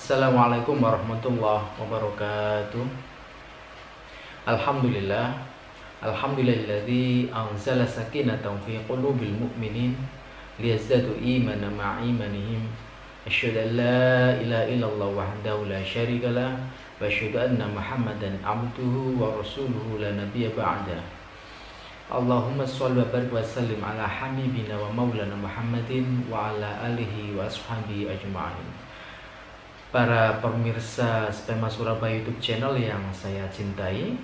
Assalamualaikum warahmatullahi wabarakatuh. Alhamdulillah. Alhamdulillahilladzi anzala sakinatan fi qulubil mu'minin liyazdadu imanan ma'a imanihim. Asyhadu an la ilaha illallah wahdahu la syarikalah wa asyhadu anna Muhammadan abduhu wa rasuluhu la nabiyya ba'da. Allahumma shalli wa barik wa sallim ala habibina wa maulana Muhammadin wa ala alihi wa ashabihi ajma'in. Para pemirsa Spema Surabaya YouTube channel yang saya cintai,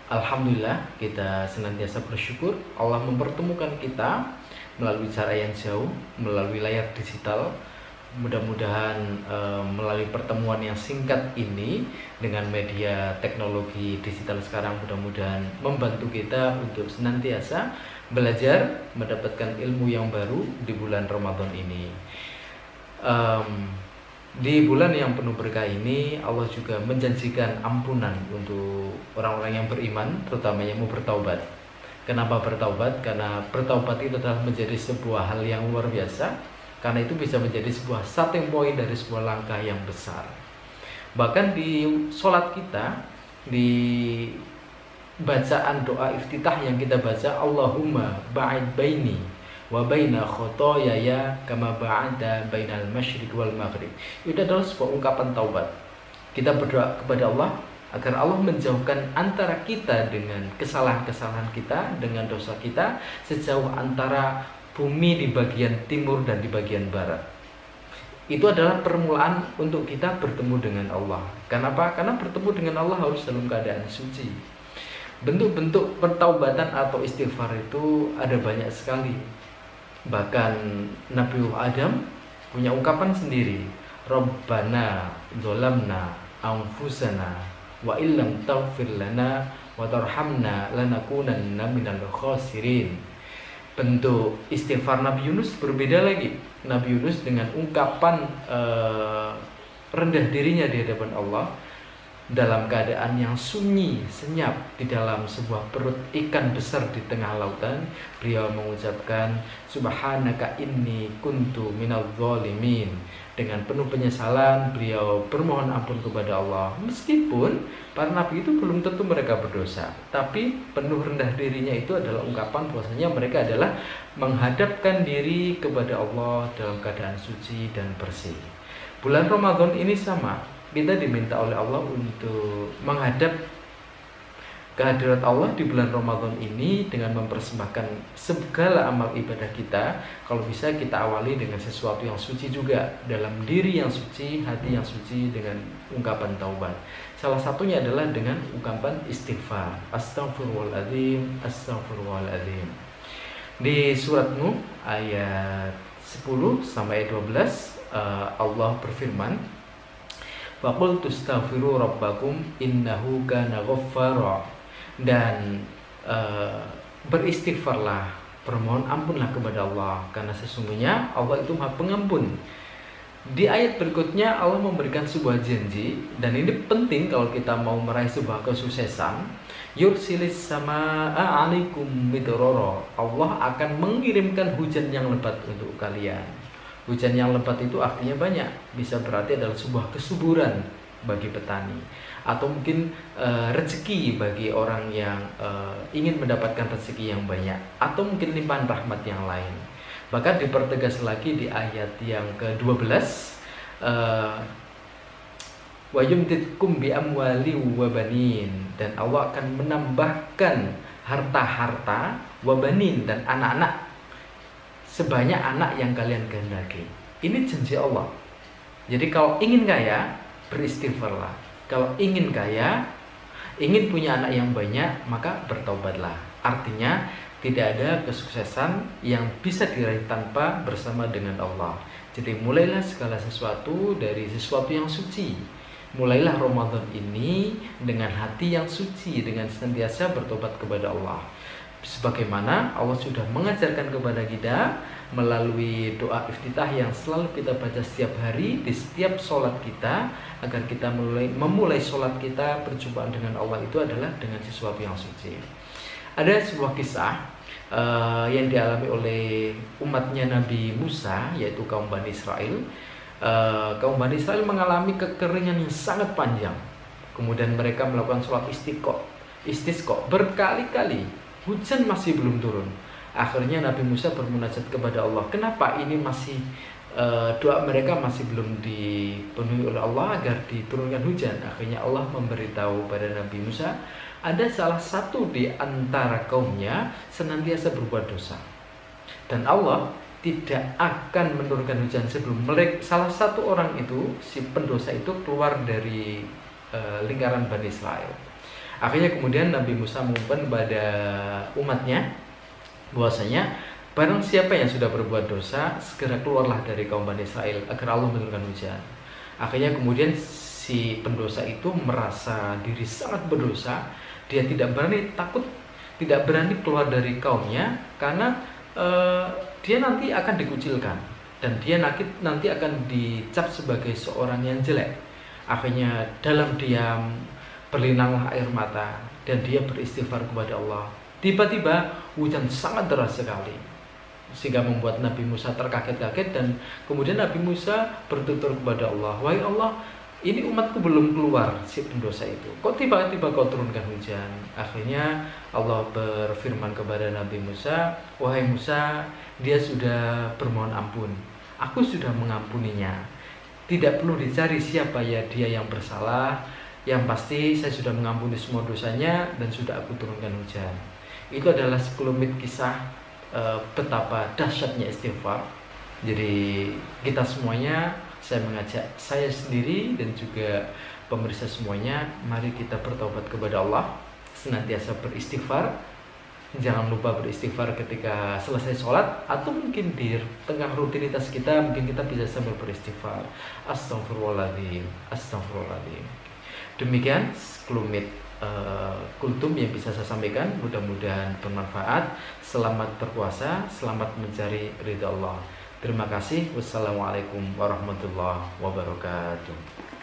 alhamdulillah kita senantiasa bersyukur Allah mempertemukan kita melalui cara yang jauh, melalui layar digital. Mudah-mudahan melalui pertemuan yang singkat ini dengan media teknologi digital sekarang, mudah-mudahan membantu kita untuk senantiasa belajar, mendapatkan ilmu yang baru di bulan Ramadan ini. Di bulan yang penuh berkah ini, Allah juga menjanjikan ampunan untuk orang-orang yang beriman, terutama yang mau bertaubat. Kenapa bertaubat? Karena bertaubat itu adalah menjadi sebuah hal yang luar biasa, karena itu bisa menjadi sebuah starting point dari sebuah langkah yang besar. Bahkan di sholat kita, di bacaan doa iftitah yang kita baca, Allahumma ba'id baini wa baina khotoyaya kama ba'ada bainal masyriq wal maghrib. Itu adalah sebuah ungkapan taubat. Kita berdoa kepada Allah agar Allah menjauhkan antara kita dengan kesalahan-kesalahan kita, dengan dosa kita, sejauh antara bumi di bagian timur dan di bagian barat. Itu adalah permulaan untuk kita bertemu dengan Allah. Kenapa? Karena bertemu dengan Allah harus dalam keadaan suci. Bentuk-bentuk pertaubatan atau istighfar itu ada banyak sekali. Bahkan Nabi Adam punya ungkapan sendiri, Rabbana dzolamna anfusana wa illam taghfir lana wa tarhamna lanakunanna minal khasirin. Bentuk istighfar Nabi Yunus berbeda lagi. Nabi Yunus dengan ungkapan rendah dirinya di hadapan Allah dalam keadaan yang sunyi, senyap di dalam sebuah perut ikan besar di tengah lautan, beliau mengucapkan subhanaka inni kuntu minadz zalimin. Dengan penuh penyesalan beliau bermohon ampun kepada Allah. Meskipun para nabi itu belum tentu mereka berdosa, tapi penuh rendah dirinya itu adalah ungkapan bahwasanya mereka adalah menghadapkan diri kepada Allah dalam keadaan suci dan bersih. Bulan Ramadan ini sama, kita diminta oleh Allah untuk menghadap kehadirat Allah di bulan Ramadan ini dengan mempersembahkan segala amal ibadah kita. Kalau bisa kita awali dengan sesuatu yang suci juga, dalam diri yang suci, hati yang suci, dengan ungkapan taubat. Salah satunya adalah dengan ungkapan istighfar, astaghfirullahaladzim, astaghfirullahaladzim. Di surat Nuh ayat 10 sampai 12 Allah berfirman, Faqul tustaghfiru rabbakum innahu kana ghaffara. Dan beristighfarlah, bermohon ampunlah kepada Allah, karena sesungguhnya Allah itu Maha Pengampun. Di ayat berikutnya Allah memberikan sebuah janji, dan ini penting kalau kita mau meraih sebuah kesuksesan. Yursilis samaa'a 'alaikum midrara. Allah akan mengirimkan hujan yang lebat untuk kalian. Hujan yang lebat itu artinya banyak, bisa berarti adalah sebuah kesuburan bagi petani, atau mungkin rezeki bagi orang yang ingin mendapatkan rezeki yang banyak, atau mungkin limpahan rahmat yang lain. Bahkan dipertegas lagi di ayat yang ke-12, wa yumditkum bi amwali wa banin, dan Allah akan menambahkan harta-harta, wa banin, dan anak-anak, sebanyak anak yang kalian kehendaki. Ini janji Allah. Jadi kalau ingin kaya, beristighfarlah. Kalau ingin kaya, ingin punya anak yang banyak, maka bertaubatlah. Artinya tidak ada kesuksesan yang bisa diraih tanpa bersama dengan Allah. Jadi mulailah segala sesuatu dari sesuatu yang suci. Mulailah Ramadan ini dengan hati yang suci, dengan senantiasa bertobat kepada Allah. Sebagaimana Allah sudah mengajarkan kepada kita melalui doa iftitah yang selalu kita baca setiap hari di setiap sholat kita, agar kita memulai sholat kita, perjumpaan dengan Allah itu adalah dengan sesuatu yang suci. Ada sebuah kisah yang dialami oleh umatnya Nabi Musa, yaitu kaum Bani Israel. kaum Bani Israel mengalami kekeringan yang sangat panjang. Kemudian mereka melakukan sholat istisqa berkali-kali, hujan masih belum turun. Akhirnya Nabi Musa bermunajat kepada Allah. Kenapa ini masih doa mereka masih belum dipenuhi oleh Allah agar diturunkan hujan? Akhirnya Allah memberitahu pada Nabi Musa, ada salah satu di antara kaumnya senantiasa berbuat dosa, dan Allah tidak akan menurunkan hujan sebelum salah satu orang itu, si pendosa itu, keluar dari lingkaran Bani Israel. Akhirnya kemudian Nabi Musa mengumumkan kepada umatnya bahwasanya barang siapa yang sudah berbuat dosa, segera keluarlah dari kaum Bani Israel agar Allah menurunkan hujan. Akhirnya kemudian si pendosa itu merasa diri sangat berdosa. Dia tidak berani keluar dari kaumnya karena dia nanti akan dikucilkan dan dia nanti akan dicap sebagai seorang yang jelek. Akhirnya dalam diam berlinanglah air mata dan dia beristighfar kepada Allah. Tiba-tiba hujan sangat deras sekali sehingga membuat Nabi Musa terkaget-kaget, dan kemudian Nabi Musa bertutur kepada Allah, wahai Allah, ini umatku belum keluar si pendosa itu, kok tiba-tiba kau turunkan hujan? Akhirnya Allah berfirman kepada Nabi Musa, wahai Musa, dia sudah bermohon ampun, aku sudah mengampuninya, tidak perlu dicari siapa ya dia yang bersalah, yang pasti saya sudah mengampuni semua dosanya dan sudah aku turunkan hujan. Itu adalah sekelumit kisah betapa dahsyatnya istighfar. Jadi kita semuanya, saya mengajak saya sendiri dan juga pemirsa semuanya, mari kita bertobat kepada Allah, senantiasa beristighfar. Jangan lupa beristighfar ketika selesai sholat, atau mungkin di tengah rutinitas kita, mungkin kita bisa sambil beristighfar. Astagfirullahaladzim, astagfirullahaladzim. Demikian sekelumit kultum yang bisa saya sampaikan, mudah-mudahan bermanfaat. Selamat berpuasa, selamat mencari ridha Allah. Terima kasih. Wassalamualaikum warahmatullahi wabarakatuh.